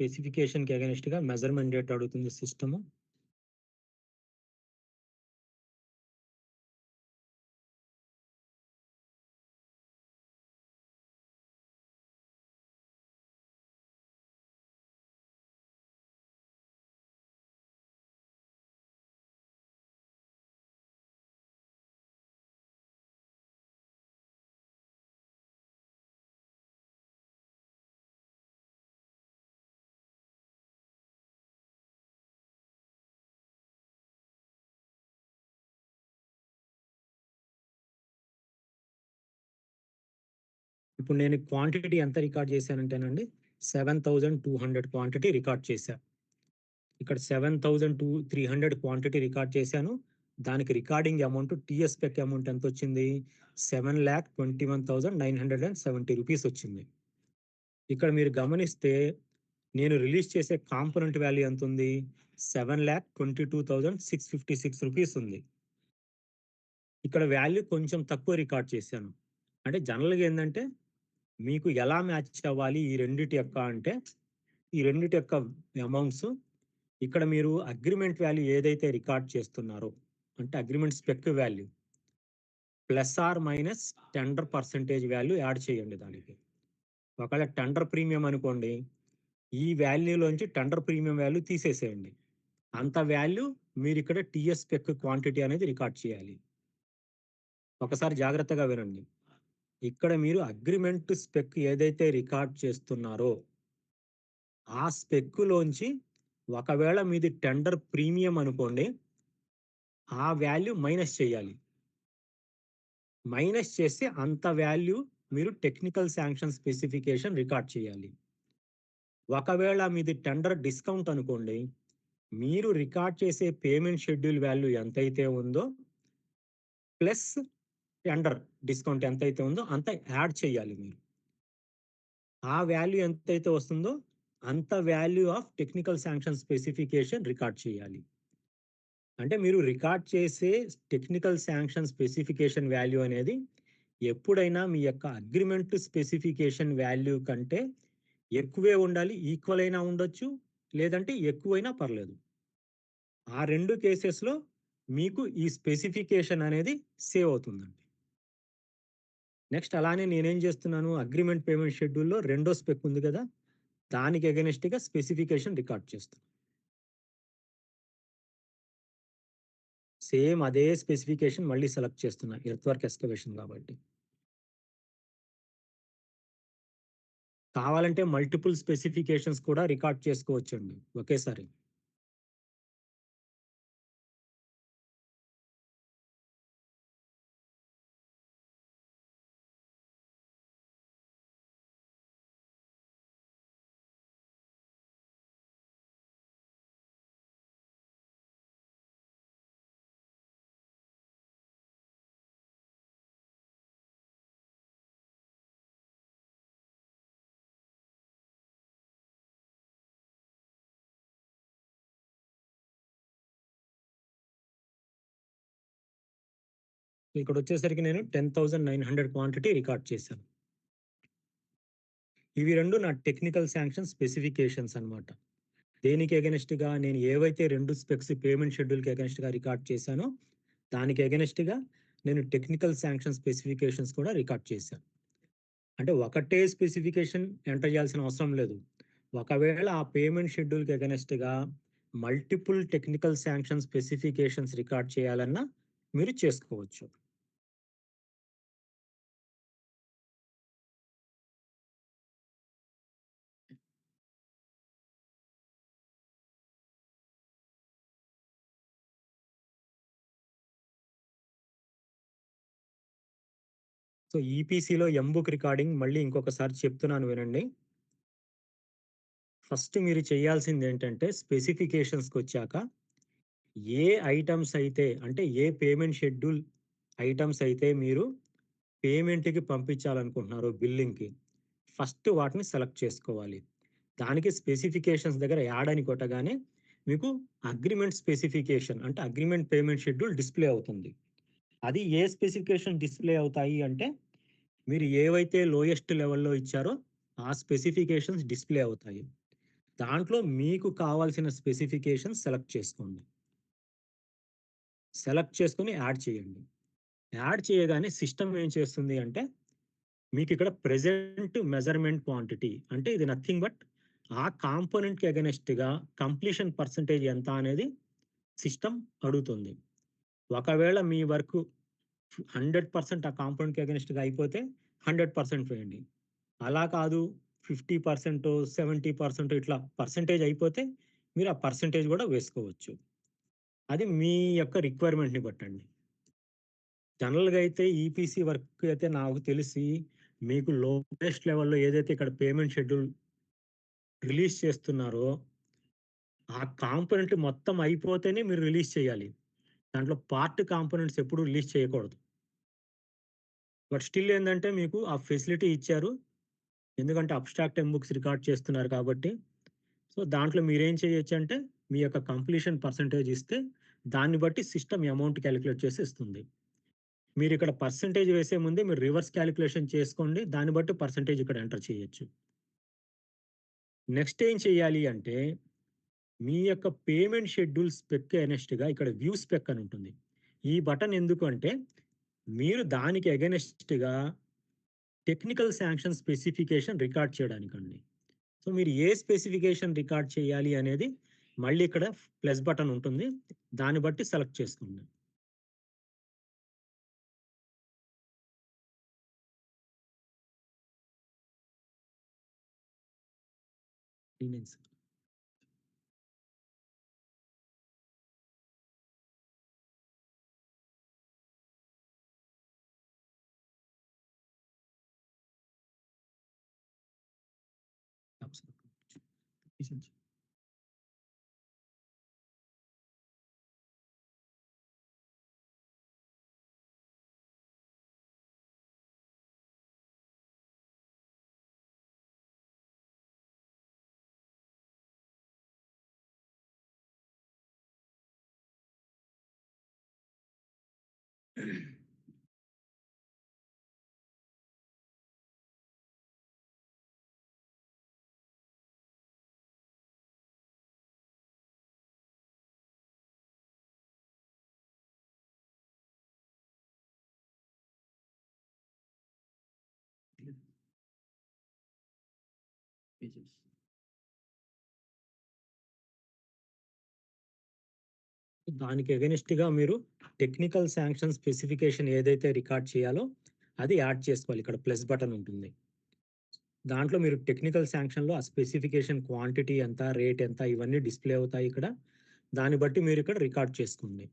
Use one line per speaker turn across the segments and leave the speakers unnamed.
Specification కి against గా measurement date అడుగుతుంది సిస్టమ్. ఇప్పుడు నేను క్వాంటిటీ ఎంత రికార్డ్ చేశానంటేనండి 7200 క్వాంటిటీ రికార్డ్ చేశా. ఇక్కడ 7300 క్వాంటిటీ రికార్డ్ చేశాను. దానికి రికార్డింగ్ అమౌంట్ టీఎస్పెక్ అమౌంట్ ఎంత వచ్చింది? 7,21,970 రూపీస్ వచ్చింది. ఇక్కడ మీరు గమనిస్తే నేను రిలీజ్ చేసే కాంపోనెంట్ వాల్యూ ఎంత ఉంది? 7,22,656 రూపీస్ ఉంది. ఇక్కడ వాల్యూ కొంచెం తక్కువ రికార్డ్ చేశాను. అంటే జనరల్‌గా ఏందంటే మీకు ఎలా మ్యాచ్ అవ్వాలి ఈ రెండిటి యొక్క అంటే, ఈ రెండిటి యొక్క అమౌంట్స్ ఇక్కడ మీరు అగ్రీమెంట్ వాల్యూ ఏదైతే రికార్డ్ చేస్తున్నారో అంటే agreement spec value plus or minus tender percentage value add చేయండి దానికి. ఒకవేళ టెండర్ ప్రీమియం అనుకోండి, ఈ వాల్యూలోంచి టెండర్ ప్రీమియం వాల్యూ తీసేసేయండి. అంత వాల్యూ మీరు ఇక్కడ టీఎస్ స్పెక్ క్వాంటిటీ అనేది రికార్డ్ చేయాలి. ఒకసారి జాగ్రత్తగా వినండి. ఇక్కడ మీరు అగ్రిమెంట్ స్పెక్ ఏదైతే రికార్డ్ చేస్తున్నారో ఆ స్పెక్లోంచి ఒకవేళ మీది టెండర్ ప్రీమియం అనుకోండి, ఆ వాల్యూ మైనస్ చేయాలి. మైనస్ చేస్తే అంత వాల్యూ మీరు టెక్నికల్ శాంక్షన్ స్పెసిఫికేషన్ రికార్డ్ చేయాలి. ఒకవేళ మీది టెండర్ డిస్కౌంట్ అనుకోండి, మీరు రికార్డ్ చేసే పేమెంట్ షెడ్యూల్ వాల్యూ ఎంతైతే ఉందో ప్లస్ టెండర్ డిస్కౌంట్ ఎంతైతే ఉందో అంత యాడ్ చేయాలి మీరు. ఆ వాల్యూ ఎంతైతే వస్తుందో అంత value of technical sanction specification record చేయాలి. అంటే మీరు రికార్డ్ చేసే టెక్నికల్ శాంక్షన్ స్పెసిఫికేషన్ వాల్యూ అనేది ఎప్పుడైనా మీ యొక్క అగ్రిమెంట్ స్పెసిఫికేషన్ వాల్యూ కంటే ఎక్కువే ఉండాలి. ఈక్వల్ అయినా ఉండొచ్చు, లేదంటే ఎక్కువైనా పర్లేదు. ఆ 2 కేసెస్‌లో మీకు ఈ స్పెసిఫికేషన్ అనేది సేవ్ అవుతుందండి. నెక్స్ట్ అలానే నేనేం చేస్తున్నాను, అగ్రీమెంట్ పేమెంట్ షెడ్యూల్‌లో రెండో స్పెక్ ఉంది కదా! దానికి అగైనెస్ట్‌గా స్పెసిఫికేషన్ రికార్డ్ చేస్తున్నా. సేమ్ అదే స్పెసిఫికేషన్ మళ్ళీ సెలెక్ట్ చేస్తున్నా. ఎర్త్ వర్క్ ఎక్స్కవేషన్ కాబట్టి. కావాలంటే మల్టిపుల్ స్పెసిఫికేషన్స్ కూడా రికార్డ్ చేసుకోవచ్చండి ఒకేసారి. ఇక్కడ వచ్చేసరికి నేను 10,900 క్వాంటిటీ రికార్డ్ చేశాను. ఇవి 2 నా టెక్నికల్ శాంక్షన్ స్పెసిఫికేషన్స్ అన్నమాట. దేనికి అగైనెస్ట్‌గా నేను ఏవైతే 2 స్పెక్స్ పేమెంట్ షెడ్యూల్‌కి అగైనెస్ట్‌గా రికార్డ్ చేశానో, దానికి అగైనెస్ట్‌గా నేను టెక్నికల్ శాంక్షన్ స్పెసిఫికేషన్స్ కూడా రికార్డ్ చేశాను. అంటే ఒకటే స్పెసిఫికేషన్ ఎంటర్ చేయాల్సిన అవసరం లేదు. ఒకవేళ ఆ పేమెంట్ షెడ్యూల్‌కి అగైనెస్ట్‌గా multiple technical sanction specifications record చేయాలన్నా మీరు చేసుకోవచ్చు. సో, ఈపీసీలో ఎంబుక్ రికార్డింగ్ మళ్ళీ ఇంకొకసారి చెప్తున్నాను వినండి. ఫస్ట్ మీరు చేయాల్సిందేంటంటే స్పెసిఫికేషన్స్‌కొచ్చాక ఏ ఐటెమ్స్ అయితే అంటే ఏ పేమెంట్ షెడ్యూల్ ఐటెమ్స్ అయితే మీరు పేమెంట్‌కి పంపించాలనుకుంటున్నారో బిల్లింగ్‌కి, ఫస్ట్ వాటిని సెలెక్ట్ చేసుకోవాలి. దానికి స్పెసిఫికేషన్స్ దగ్గర యాడ్ అని కొట్టగానే మీకు అగ్రీమెంట్ స్పెసిఫికేషన్ అంటే అగ్రీమెంట్ పేమెంట్ షెడ్యూల్ డిస్‌ప్లే అవుతుంది. అది ఏ స్పెసిఫికేషన్ డిస్‌ప్లే అవుతాయి అంటే, మీరు ఏవైతే లోయెస్ట్ లెవెల్‌లో ఇచ్చారో, ఆ స్పెసిఫికేషన్స్ డిస్‌ప్లే అవుతాయి. దాంట్లో మీకు కావాల్సిన స్పెసిఫికేషన్ సెలెక్ట్ చేసుకోండి. సెలెక్ట్ చేసుకొని యాడ్ చేయండి. యాడ్ చేయగానే సిస్టమ్ ఏం చేస్తుంది అంటే, మీకిక్కడ ప్రెజెంట్ మెజర్‌మెంట్ క్వాంటిటీ అంటే ఇది నథింగ్ బట్ ఆ కాంపోనెంట్‌కి అగైనెస్ట్‌గా కంప్లీషన్ పర్సెంటేజ్ ఎంత అనేది సిస్టమ్ అడుగుతుంది. ఒకవేళ మీ వర్క్ 100% ఆ కాంపౌండ్‌కి అగైనెస్ట్‌గా అయిపోతే 100% వేయండి. అలా కాదు 50%, 70% ఇట్లా పర్సెంటేజ్ అయిపోతే మీరు ఆ పర్సెంటేజ్ గూడా వేసుకోవచ్చు. అది మీ యొక్క రిక్వైర్మెంట్‌ని బట్టండి. జనరల్‌గా అయితే ఈపీసీ వర్క్ అయితే నాకు తెలిసి మీకు లోయెస్ట్ లెవెల్‌లో ఏదైతే ఇక్కడ పేమెంట్ షెడ్యూల్ రిలీజ్ చేస్తున్నారో, ఆ కాంపోనెంట్ మొత్తం అయిపోతేనే మీరు రిలీజ్ చేయాలి. దాంట్లో పార్ట్ కాంపోనెంట్స్ ఎప్పుడు రిలీజ్ చేయకూడదు. బట్ స్టిల్ ఏందంటే మీకు ఆ ఫెసిలిటీ ఇచ్చారు. ఎందుకంటే అబ్‌స్ట్రాక్ట్ ఎంబుక్స్ రికార్డ్ చేస్తున్నారు కాబట్టి. సో, దాంట్లో మీరేం చేయొచ్చంటే, మీ యొక్క కంప్లీషన్ పర్సెంటేజ్ ఇస్తే, దాన్ని బట్టి సిస్టమ్ అమౌంట్ కాలిక్యులేట్ చేసి ఇస్తుంది. మీరిక్కడ పర్సెంటేజ్ వేసే ముందే మీరు రివర్స్ కాలిక్యులేషన్ చేసుకోండి. దాన్ని బట్టి పర్సెంటేజ్ ఇక్కడ ఎంటర్ చేయొచ్చు. నెక్స్ట్ ఏం చేయాలి అంటే, మీ యొక్క పేమెంట్ షెడ్యూల్ స్పెక్ ఎగనెస్ట్‌గా ఇక్కడ వ్యూ స్పెక్ అని ఉంటుంది. ఈ బటన్ ఎందుకు అంటే, మీరు దానికి ఎగనెస్ట్‌గా టెక్నికల్ శాంక్షన్ స్పెసిఫికేషన్ రికార్డ్ చేయడానికండి. సో, మీరు ఏ స్పెసిఫికేషన్ రికార్డ్ చేయాలి అనేది మళ్ళీ ఇక్కడ ప్లస్ బటన్ ఉంటుంది. దాన్ని బట్టి సెలెక్ట్ చేసుకోండి. లీనియన్స్ అబ్సల్యూట్‌లీ. దానికి ఎగనెస్ట్‌గా మీరు టెక్నికల్ శాంక్షన్ స్పెసిఫికేషన్ ఏదైతే రికార్డ్ చేయాలో అది యాడ్ చేసుకోవాలి. ఇక్కడ ప్లస్ బటన్ ఉంటుంది. దాంట్లో మీరు టెక్నికల్ శాంక్షన్‌లో ఆ స్పెసిఫికేషన్ క్వాంటిటీ ఎంత, రేట్ ఎంత ఇవన్నీ డిస్‌ప్లే అవుతాయి ఇక్కడ. దాన్ని బట్టి మీరు ఇక్కడ రికార్డ్ చేసుకోండి.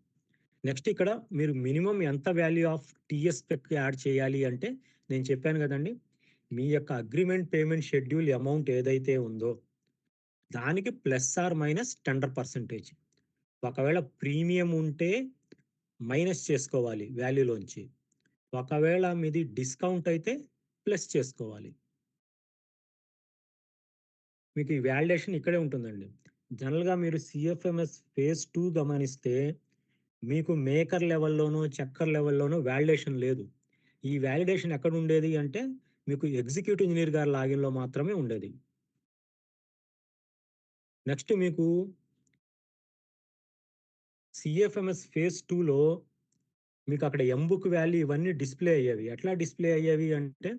నెక్స్ట్ ఇక్కడ మీరు మినిమమ్ ఎంత value of TS spec add చేయాలి అంటే, నేను చెప్పాను గదండీ! మీ యొక్క అగ్రీమెంట్ పేమెంట్ షెడ్యూల్ అమౌంట్ ఏదైతే ఉందో, దానికి plus or minus tender percentage. ఒకవేళ ప్రీమియం ఉంటే మైనస్ చేసుకోవాలి వాల్యూలోంచి. ఒకవేళ మీది డిస్కౌంట్ అయితే ప్లస్ చేసుకోవాలి. మీకు ఈ వాలిడేషన్ ఇక్కడే ఉంటుందండి. జనరల్‌గా మీరు సీఎఫ్ఎంఎస్ ఫేజ్ 2 గమనిస్తే మీకు మేకర్ లెవెల్‌లోనో, చెక్కర్ లెవెల్‌లోనో వాలిడేషన్ లేదు. ఈ వాలిడేషన్ ఎక్కడుండేది అంటే, మీకు ఎగ్జిక్యూటివ్ ఇంజినీర్ గారి లాగిన్‌లో మాత్రమే ఉండేది. నెక్స్ట్ మీకు సీఎఫ్ఎంఎస్ ఫేజ్ 2లో మీకక్కడ ఎంబుక్ వాల్యూ ఇవన్నీ డిస్‌ప్లే అయ్యేవి. ఎట్లా డిస్‌ప్లే అయ్యేవి అంటే,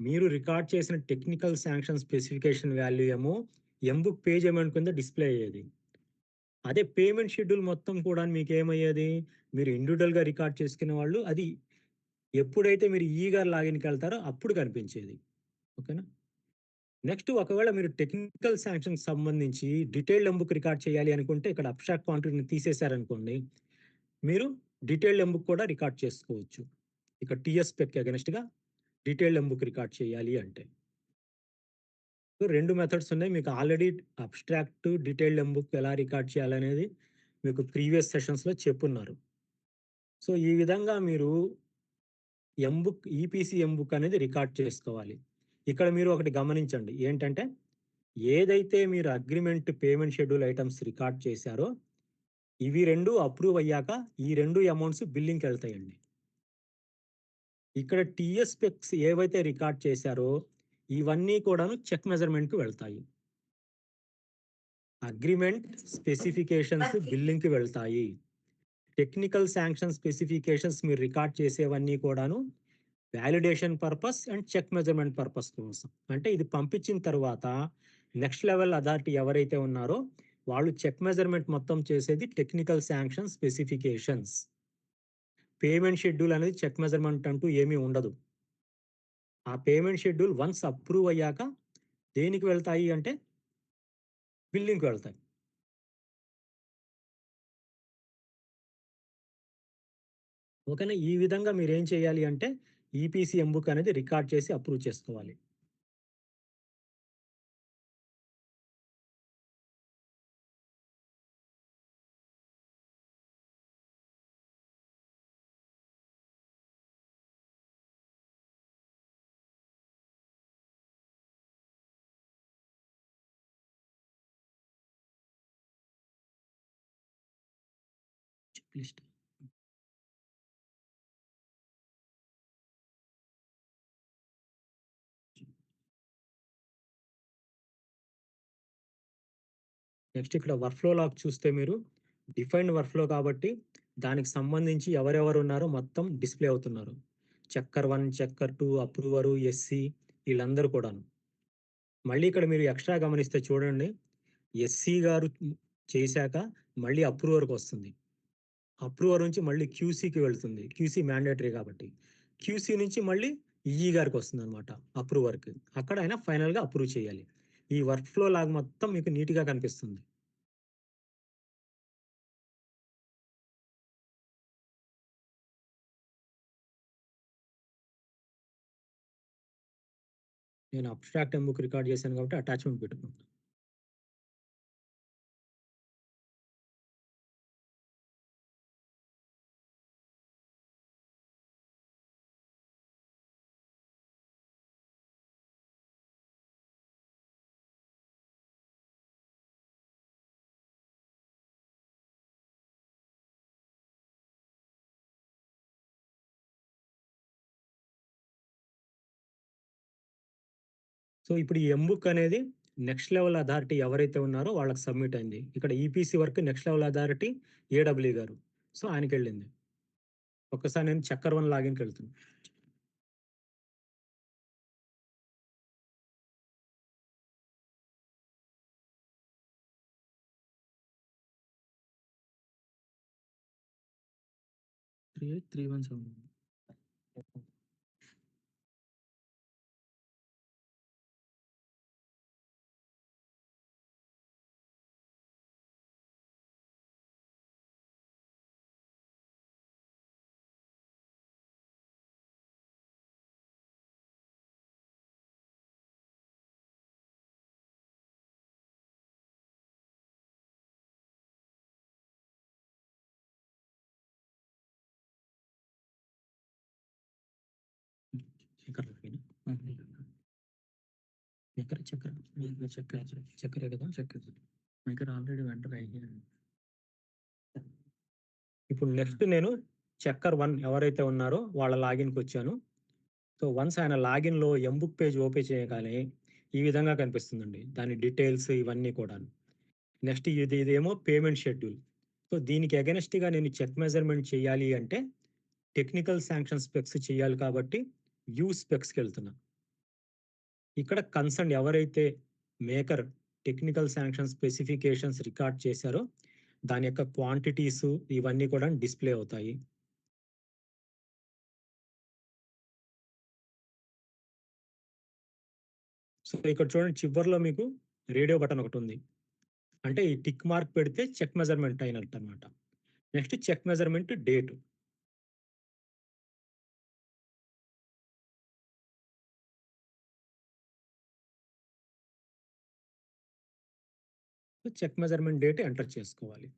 మీరు రికార్డ్ చేసిన టెక్నికల్ శాంక్షన్ స్పెసిఫికేషన్ వాల్యూ ఏమో ఎంబుక్ పేజ్ అమౌంట్ కింద డిస్‌ప్లే అయ్యేది. అదే పేమెంట్ షెడ్యూల్ మొత్తం కూడా మీకేమయ్యేది, మీరు ఇండివిడ్యువల్‌గా రికార్డ్ చేసుకునే వాళ్ళు అది ఎప్పుడైతే మీరు ఈగర్ లాగిన్‌కెళ్తారో అప్పుడు కనిపించేది. ఓకేనా? నెక్స్ట్ ఒకవేళ మీరు టెక్నికల్ శాంక్షన్‌కి సంబంధించి డీటెయిల్డ్ ఎంబుక్ రికార్డ్ చేయాలి అనుకుంటే ఇక్కడ అబ్స్ట్రాక్ట్ క్వాంటిటీని తీసేశారనుకోండి, మీరు డీటెయిల్డ్ ఎంబుక్ కూడా రికార్డ్ చేసుకోవచ్చు. ఇక టీఎస్ స్పెక్‌కి అగైనెస్ట్‌గా డీటెయిల్డ్ ఎంబుక్ రికార్డ్ చేయాలి అంటే. సో 2 మెథడ్స్ ఉన్నాయి. మీకు ఆల్రెడీ అబ్స్ట్రాక్ట్, డీటెయిల్డ్ ఎంబుక్ ఎలా రికార్డ్ చేయాలనేది మీకు ప్రీవియస్ సెషన్స్‌లో చెప్పున్నారు. సో ఈ విధంగా మీరు ఎంబుక్ ఈపీసీ ఎంబుక్ అనేది రికార్డ్ చేసుకోవాలి. ఇక్కడ మీరు ఒకటి గమనించండి. ఏంటంటే ఏదైతే మీరు agreement payment schedule items record చేశారో, ఇవి 2 అప్రూవ్ అయ్యాక ఈ 2 అమౌంట్స్ బిల్లింగ్‌కెళ్తాయండి. ఇక్కడ టీఎస్ స్పెక్స్ ఏవైతే రికార్డ్ చేశారో ఇవన్నీ కూడాను చెక్ మెజర్‌మెంట్‌కి వెళ్తాయి. అగ్రీమెంట్ స్పెసిఫికేషన్స్ బిల్లింగ్‌కి వెళ్తాయి. టెక్నికల్ శాంక్షన్ స్పెసిఫికేషన్స్ మీరు రికార్డ్ చేసేవన్నీ కూడాను validation purpose and check measurement purpose కోసం. అంటే ఇది పంపించిన తర్వాత నెక్స్ట్ లెవెల్ అథారిటీ ఎవరైతే ఉన్నారో వాళ్ళు చెక్ మెజర్‌మెంట్ మొత్తం చేసేది technical sanction specifications. Payment schedule అనేది చెక్ మెజర్‌మెంట్ అంటూ ఏమీ ఉండదు. ఆ పేమెంట్ షెడ్యూల్ వన్స్ అప్రూవ్ అయ్యాక దేనికి వెళ్తాయి అంటే బిల్లింగ్‌కి వెళ్తాయి. ఓకేనా? ఈ విధంగా మీరేం చేయాలి అంటే ఈపీసీ ఎంబుక్ అనేది రికార్డ్ చేసి అప్రూవ్ చేసుకోవాలి. Check list. నెక్స్ట్ ఇక్కడ వర్క్‌ఫ్లో లాగ్ చూస్తే మీరు డిఫైన్డ్ వర్క్‌ఫ్లో కాబట్టి దానికి సంబంధించి ఎవరెవరు ఉన్నారో మొత్తం డిస్‌ప్లే అవుతున్నారు. చెక్కర్ 1, చెక్కర్ 2, అప్రూవరు, ఎస్సీ వీళ్ళందరూ కూడాను. మళ్ళీ ఇక్కడ మీరు ఎక్స్ట్రా గమనిస్తే చూడండి. ఎస్సీ గారు చేశాక మళ్ళీ అప్రూవర్‌కొస్తుంది. అప్రూవర్ నుంచి మళ్ళీ క్యూసీకి వెళ్తుంది. క్యూసీ మ్యాండేటరీ కాబట్టి. క్యూసీ నుంచి మళ్ళీ ఈఈ గారికొస్తుందనమాట అప్రూవర్‌కి. అక్కడ ఆయన ఫైనల్‌గా అప్రూవ్ చేయాలి. ఈ వర్క్ ఫ్లో లాగ్ మొత్తం మీకు నీట్‌గా కనిపిస్తుంది. నేను అబ్స్ట్రాక్ట్ ఎంబుక్ రికార్డ్ చేశాను కాబట్టి అటాచ్‌మెంట్ పెట్టుకుంటా. సో, ఇప్పుడు ఈ ఎంబుక్ అనేది నెక్స్ట్ లెవెల్ అథారిటీ ఎవరైతే ఉన్నారో వాళ్ళకి సబ్మిట్ అయింది. ఇక్కడ EPC work next level authority AW గారు. సో, ఆయనకెళ్ళింది. ఒక్కసారి నేను చెక్కర్ 1 లాగిన్‌కెళ్తున్నా. Three eight three one seven. Checker login. చక్కెరే కదా! చక్కెర. ఇక్కడ ఆల్రెడీ ఎంటర్ అయ్యాను. ఇప్పుడు నెక్స్ట్ నేను చెక్కర్ 1 ఎవరైతే ఉన్నారో వాళ్ళ లాగిన్‌కొచ్చాను. సో, వన్స్ ఆయన లాగిన్‌లో ఎంబుక్ పేజ్ ఓపెన్ చేయగానే ఈ విధంగా కనిపిస్తుందండి. దాని డీటెయిల్స్ ఇవన్నీ కూడాను. నెక్స్ట్ ఇదేమో పేమెంట్ షెడ్యూల్. సో, దీనికి అగైనెస్ట్‌గా నేను చెక్ మెజర్‌మెంట్ చేయాలి అంటే టెక్నికల్ శాంక్షన్ స్పెక్స్ చేయాలి కాబట్టి వ్యూ స్పెక్స్‌కెళ్తున్నా. ఇక్కడ కన్సర్న్ ఎవరైతే maker technical sanction specifications record చేశారో దాని యొక్క క్వాంటిటీస్ ఇవన్నీ కూడా డిస్‌ప్లే అవుతాయి. సో, ఇక్కడ చూడండి చివర్లో మీకు రేడియో బటన్ ఒకటుంది. అంటే ఈ టిక్ మార్క్ పెడితే చెక్ మెజర్‌మెంట్ అయినట్టనమాట. Next check measurement date. Check measurement date enter చేసుకోవాలి.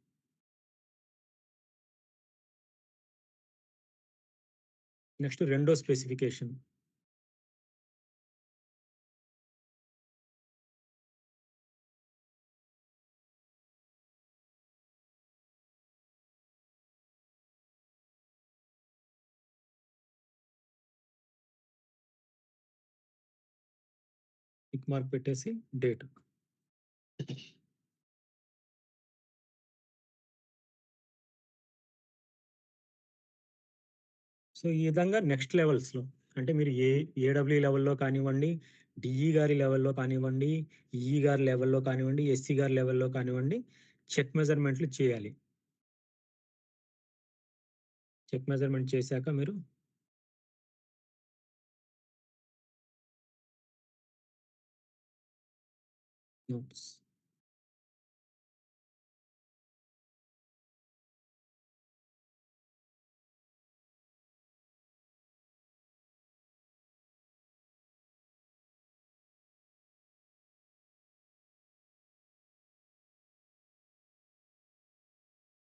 నెక్స్ట్ రెండో స్పెసిఫికేషన్. టిక్ మార్క్ పెట్టేసి డేట్. సో, ఈ విధంగా నెక్స్ట్ లెవెల్స్‌లో అంటే మీరు ఏడబ్ల్యూ లెవెల్‌లో కానివ్వండి, డిఈ గారి లెవెల్‌లో కానివ్వండి, ఈఈ గారి లెవెల్‌లో కానివ్వండి, ఎస్‌సి గారి లెవెల్‌లో కానివ్వండి, చెక్ మెజర్‌మెంట్లు చేయాలి. చెక్ మెజర్‌మెంట్ చేశాక మీరు నోట్స్.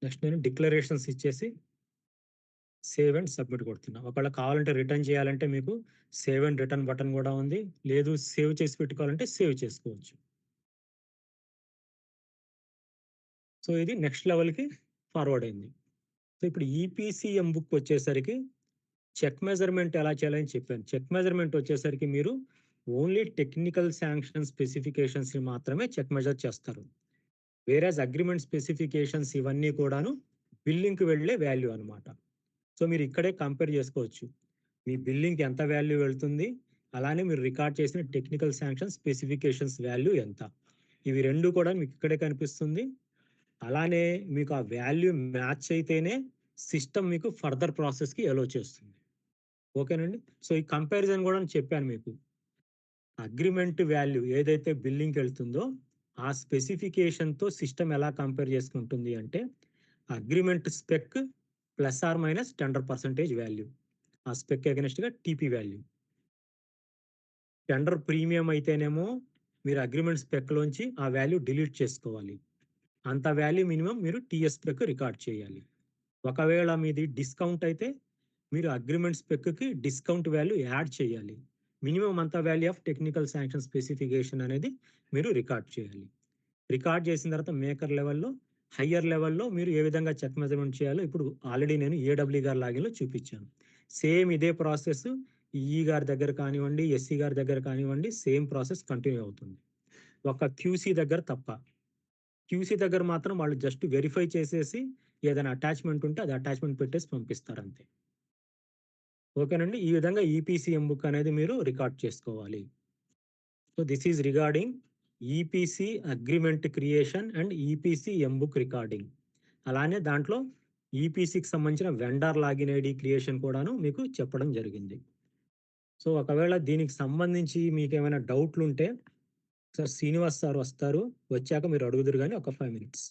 నెక్స్ట్ నేను డిక్లరేషన్స్ ఇచ్చేసి సేవ్ అండ్ సబ్మిట్ కొడుతున్నా. ఒకవేళ కావాలంటే రిటర్న్ చేయాలంటే మీకు సేవ్ అండ్ రిటర్న్ బటన్ గూడా ఉంది. లేదు సేవ్ చేసి పెట్టుకోవాలంటే సేవ్ చేసుకోవచ్చు. సో, ఇది నెక్స్ట్ లెవెల్‌కి ఫార్వర్డ్ అయింది. సో, ఇప్పుడు ఈపీసీఎం బుక్ వచ్చేసరికి చెక్ మెజర్‌మెంట్ ఎలా చేయాలని చెప్పాను. చెక్ మెజర్‌మెంట్ వచ్చేసరికి మీరు ఓన్లీ టెక్నికల్ శాంక్షన్ స్పెసిఫికేషన్స్‌ని మాత్రమే చెక్ మెజర్ చేస్తారు. వేరేస్ అగ్రీమెంట్ స్పెసిఫికేషన్స్ ఇవన్నీ కూడాను బిల్లింగ్‌కి వెళ్ళే వాల్యూ అనమాట. సో, మీరు ఇక్కడే కంపేర్ చేసుకోవచ్చు. మీ బిల్లింగ్‌కి ఎంత వాల్యూ వెళ్తుంది? అలానే మీరు రికార్డ్ చేసిన టెక్నికల్ శాంక్షన్ స్పెసిఫికేషన్స్ వాల్యూ ఎంత? ఇవి 2 కూడా మీకు ఇక్కడే కనిపిస్తుంది. అలానే మీకు ఆ వాల్యూ మ్యాచ్ అయితేనే సిస్టమ్ మీకు ఫర్దర్ ప్రాసెస్‌కి అలో చేస్తుంది. ఓకేనండి. సో, ఈ కంపారిజన్ గూడా చెప్పాను మీకు. అగ్రీమెంట్ వాల్యూ ఏదైతే బిల్లింగ్‌కెళ్తుందో, ఆ స్పెసిఫికేషన్‌తో సిస్టమ్ ఎలా కంపేర్ చేసుకుంటుంది అంటే, agreement spec plus or minus tender percentage value. ఆ స్పెక్ అగైనెస్ట్‌గా టీపీ వాల్యూ. టెండర్ ప్రీమియం అయితేనేమో మీరు అగ్రీమెంట్ స్పెక్‌లోంచి ఆ వాల్యూ డిలీట్ చేసుకోవాలి. అంత వాల్యూ మినిమమ్ మీరు టీఎస్ స్పెక్ రికార్డ్ చేయాలి. ఒకవేళ మీది డిస్కౌంట్ అయితే మీరు అగ్రీమెంట్ స్పెక్‌కి డిస్కౌంట్ వాల్యూ యాడ్ చేయాలి. మినిమమ్ అంత value of technical sanction specification అనేది మీరు రికార్డ్ చేయాలి. రికార్డ్ చేసిన తర్వాత మేకర్ లెవెల్‌లో, హైయర్ లెవెల్‌లో మీరు ఏ విధంగా చెక్ మెజర్‌మెంట్ చేయాలో ఇప్పుడు ఆల్రెడీ నేను ఏడబ్ల్యూ గారి లాగిన్‌లో చూపించాను. సేమ్ ఇదే ప్రాసెస్ ఈఈ గారి దగ్గర కానివ్వండి, ఎస్‌సి గారి దగ్గర కానివ్వండి సేమ్ ప్రాసెస్ కంటిన్యూ అవుతుంది. ఒక క్యూసీ దగ్గర తప్ప. క్యూసీ దగ్గర మాత్రం వాళ్ళు జస్ట్ వెరిఫై చేసేసి ఏదైనా అటాచ్‌మెంట్ ఉంటే అది అటాచ్‌మెంట్ పెట్టేసి పంపిస్తారంతే. ఓకేనండి. ఈ విధంగా ఈపీసీఎం బుక్ అనేది మీరు రికార్డ్ చేసుకోవాలి. So, this is regarding EPC agreement creation and EPC M-book recording. అలానే దాంట్లో ఈపీసీకి సంబంధించిన వెండర్ లాగిన్ ఐడీ క్రియేషన్ కూడాను మీకు చెప్పడం జరిగింది. సో, ఒకవేళ దీనికి సంబంధించి మీకేమైనా డౌట్లుంటే సార్ శ్రీనివాస్ సార్ వస్తారు. వచ్చాక మీరు అడుగుదురు గాని ఒక 5 మినిట్స్.